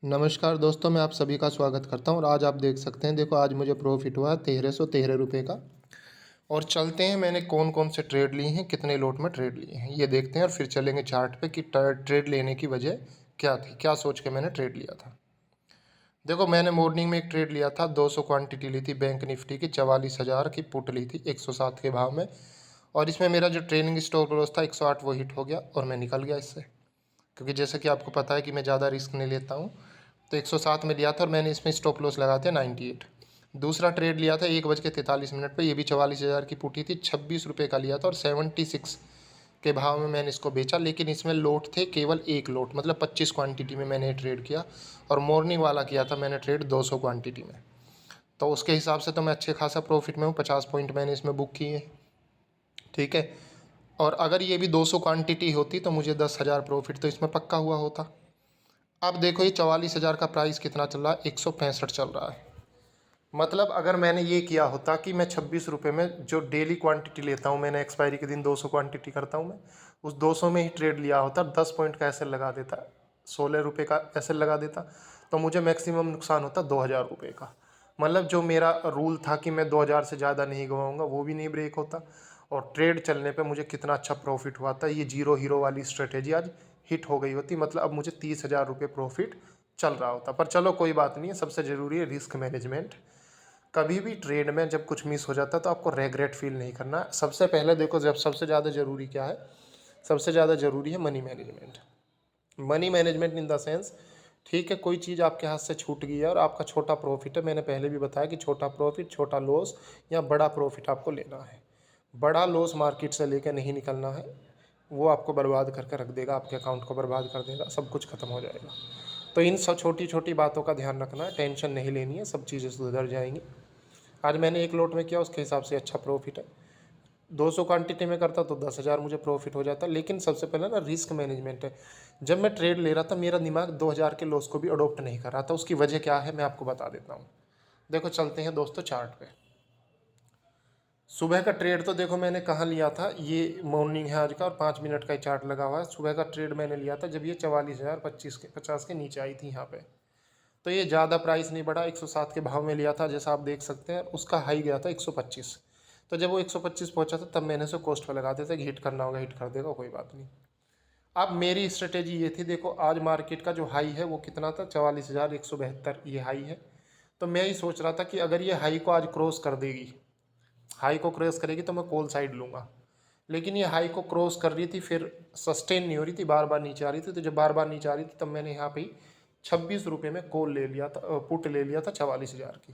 नमस्कार दोस्तों, मैं आप सभी का स्वागत करता हूँ और आज आप देख सकते हैं। देखो, आज मुझे प्रॉफिट हुआ 1313 रुपये का। और चलते हैं मैंने कौन कौन से ट्रेड लिए हैं, कितने लोट में ट्रेड लिए हैं ये देखते हैं और फिर चलेंगे चार्ट पे कि ट्रेड लेने की वजह क्या थी, क्या सोच के मैंने ट्रेड लिया था। देखो, मैंने मॉर्निंग में एक ट्रेड लिया था, 200 क्वांटिटी ली थी बैंक निफ्टी की, 44,000 की पुट ली थी 107 के भाव में। और इसमें मेरा जो ट्रेनिंग स्टॉप लॉस था 108 वो हिट हो गया और मैं निकल गया इससे, क्योंकि जैसे कि आपको पता है कि मैं ज़्यादा रिस्क नहीं लेता हूँ। तो 107 में लिया था और मैंने इसमें स्टॉप लॉस लगा दिया 98। दूसरा ट्रेड लिया था 1:43 पे, ये भी 44,000 की पुटी थी, 26 रुपये का लिया था और 76 के भाव में मैंने इसको बेचा। लेकिन इसमें लोट थे केवल एक लोट, मतलब 25 क्वांटिटी में मैंने ट्रेड किया। और मॉर्निंग वाला किया था मैंने ट्रेड 200 क्वांटिटी में। तो उसके हिसाब से तो मैं अच्छे खासा प्रॉफिट में हूँ, 50 पॉइंट मैंने इसमें बुक किए। ठीक है। और अगर ये भी 200 क्वांटिटी होती तो मुझे 10,000 प्रॉफिट तो इसमें पक्का हुआ होता। अब देखो, ये 44,000 का प्राइस कितना चल रहा है, 165 चल रहा है। मतलब अगर मैंने ये किया होता कि मैं 26 रुपये में जो डेली क्वांटिटी लेता हूँ, मैंने एक्सपायरी के दिन 200 क्वांटिटी करता हूँ मैं, उस 200 में ही ट्रेड लिया होता, 10 पॉइंट का एसएल लगा देता, 16 रुपये का एसएल लगा देता, तो मुझे मैक्सिमम नुकसान होता 2,000 रुपये का। मतलब जो मेरा रूल था कि मैं 2,000 से ज़्यादा नहीं गवाऊँगा, वो भी नहीं ब्रेक होता। और ट्रेड चलने पे मुझे कितना अच्छा प्रॉफिट हुआ था। ये जीरो हीरो वाली स्ट्रेटेजी आज हिट हो गई होती, मतलब अब मुझे 30,000 रुपये प्रॉफिट चल रहा होता। पर चलो कोई बात नहीं है, सबसे ज़रूरी है रिस्क मैनेजमेंट। कभी भी ट्रेड में जब कुछ मिस हो जाता है तो आपको रेग्रेट फील नहीं करना। सबसे पहले देखो, जब सबसे ज़्यादा ज़रूरी क्या है, सबसे ज़्यादा ज़रूरी है money management. Money management in the sense, ठीक है, कोई चीज़ आपके हाथ से छूट गई है और आपका छोटा प्रॉफिट है। मैंने पहले भी बताया कि छोटा प्रॉफिट, छोटा लॉस या बड़ा प्रॉफिट आपको लेना है। बड़ा लॉस मार्केट से लेकर नहीं निकलना है, वो आपको बर्बाद करके रख देगा, आपके अकाउंट को बर्बाद कर देगा, सब कुछ खत्म हो जाएगा। तो इन सब छोटी छोटी बातों का ध्यान रखना है, टेंशन नहीं लेनी है, सब चीज़ें सुधर जाएंगी। आज मैंने एक लोट में किया, उसके हिसाब से अच्छा प्रॉफिट है। 200 क्वांटिटी में करता तो 10,000 मुझे प्रॉफिट हो जाता। लेकिन सबसे पहले ना रिस्क मैनेजमेंट है। जब मैं ट्रेड ले रहा था मेरा दिमाग 2,000 के लॉस को भी अडोप्ट नहीं कर रहा था। उसकी वजह क्या है मैं आपको बता देता हूँ। देखो, चलते हैं दोस्तों चार्ट पे। सुबह का ट्रेड तो देखो मैंने कहाँ लिया था, ये मॉर्निंग है आज का और 5 मिनट का ही चार्ट लगा हुआ है। सुबह का ट्रेड मैंने लिया था जब ये 44,000 50 के नीचे आई थी यहाँ पे। तो ये ज़्यादा प्राइस नहीं बढ़ा, 107 के भाव में लिया था जैसा आप देख सकते हैं। उसका हाई गया था 125। तो जब वो 125 पहुंचा था तब मैंने उसे कॉस्ट पर लगा दिया था कि हिट करना होगा, हिट कर देगा, कोई बात नहीं। अब मेरी स्ट्रेटेजी ये थी, देखो आज मार्केट का जो हाई है वो कितना था, 44,172 ये हाई है। तो मैं ही सोच रहा था कि अगर ये हाई को आज क्रॉस कर देगी, हाई को क्रॉस करेगी तो मैं कॉल साइड लूँगा। लेकिन ये हाई को क्रॉस कर रही थी, फिर सस्टेन नहीं हो रही थी, बार बार नीचे आ रही थी। तो जब बार बार नीचे आ रही थी तब मैंने यहाँ पे ही 26 रुपये में कॉल ले लिया था, पुट ले लिया था 44,000 की।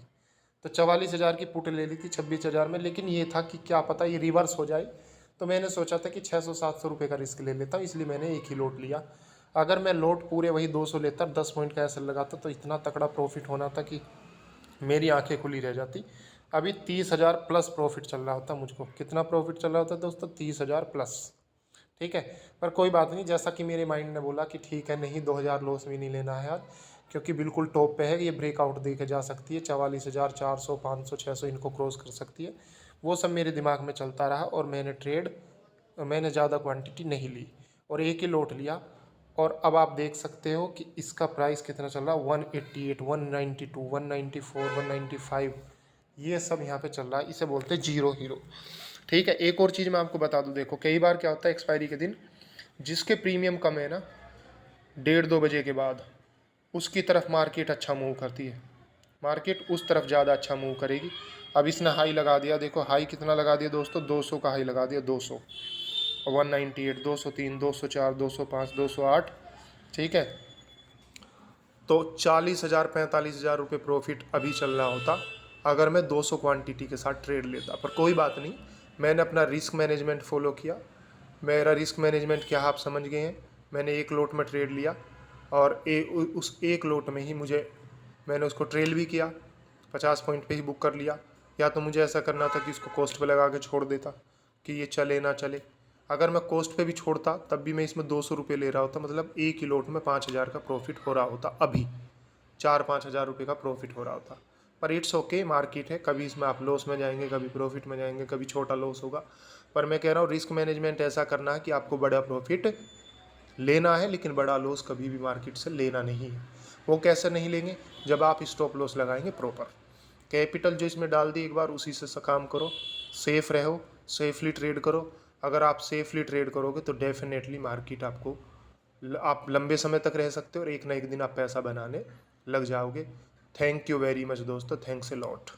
तो 44,000 की पुट ले ली थी 26,000 में। लेकिन ये था कि क्या पता ये रिवर्स हो जाए, तो मैंने सोचा था कि 600-700 रुपये का रिस्क ले लेता हूँ, इसलिए मैंने एक ही लोट लिया। अगर मैं लोट पूरे वही 200 लेता, 10 पॉइंट का ऐसा लगाता, तो इतना तगड़ा प्रॉफिट होना था कि मेरी आंखें खुली रह जाती। अभी 30,000 प्लस प्रॉफिट चल रहा होता मुझको। कितना प्रॉफिट चल रहा होता दोस्तों, 30,000 प्लस। ठीक है। पर कोई बात नहीं, जैसा कि मेरे माइंड ने बोला कि ठीक है, नहीं 2,000 लॉस भी नहीं लेना है आज, क्योंकि बिल्कुल टॉप पे है, ये ब्रेकआउट दे के जा सकती है, 44,400 500 600 इनको क्रॉस कर सकती है। वो सब मेरे दिमाग में चलता रहा और मैंने ज़्यादा क्वांटिटी नहीं ली और एक ही लोट लिया। और अब आप देख सकते हो कि इसका प्राइस कितना चल रहा है, 188 192 194 195, ये सब यहाँ पे चल रहा है। इसे बोलते हैं जीरो हीरो। ठीक है। एक और चीज़ मैं आपको बता दूं, देखो कई बार क्या होता है एक्सपायरी के दिन, जिसके प्रीमियम कम है ना, 1:30-2 बजे के बाद उसकी तरफ मार्केट अच्छा मूव करती है, मार्केट उस तरफ ज़्यादा अच्छा मूव करेगी। अब इसने हाई लगा दिया, देखो हाई कितना लगा दिया दोस्तों, 200 का हाई लगा दिया, 200, 198, 203, 204, 205, 208। ठीक है। तो 40,000 45,000 रुपये प्रॉफिट अभी चल रहा होता अगर मैं 200 क्वांटिटी के साथ ट्रेड लेता। पर कोई बात नहीं, मैंने अपना रिस्क मैनेजमेंट फॉलो किया। मेरा रिस्क मैनेजमेंट क्या आप समझ गए हैं। मैंने एक लोट में ट्रेड लिया और उस एक लोट में ही मैंने उसको ट्रेल भी किया, 50 पॉइंट पे ही बुक कर लिया। या तो मुझे ऐसा करना था कि इसको कॉस्ट पे लगा के छोड़ देता कि ये चले ना चले। अगर मैं कॉस्ट पे भी छोड़ता तब भी मैं इसमें 200 रुपये ले रहा होता, मतलब एक ही लोट में 5,000 का प्रॉफिट हो रहा होता। अभी 4-5 हज़ार रुपये का प्रॉफिट हो रहा होता। पर इट्स ओके, मार्केट है, कभी इसमें आप लॉस में जाएंगे, कभी प्रॉफिट में जाएंगे, कभी छोटा लॉस होगा। पर मैं कह रहा हूँ रिस्क मैनेजमेंट ऐसा करना है कि आपको बड़ा प्रॉफिट लेना है, लेकिन बड़ा लॉस कभी भी मार्केट से लेना नहीं है। वो कैसे नहीं लेंगे, जब आप स्टॉप लॉस लगाएंगे प्रॉपर। कैपिटल जो इसमें डाल दी एक बार, उसी से काम करो, सेफ रहो, सेफली ट्रेड करो। अगर आप सेफली ट्रेड करोगे तो डेफिनेटली मार्केट आपको, आप लंबे समय तक रह सकते हो और एक ना एक दिन आप पैसा बनाने लग जाओगे। थैंक यू वेरी मच दोस्तों, थैंक्स ए लॉट।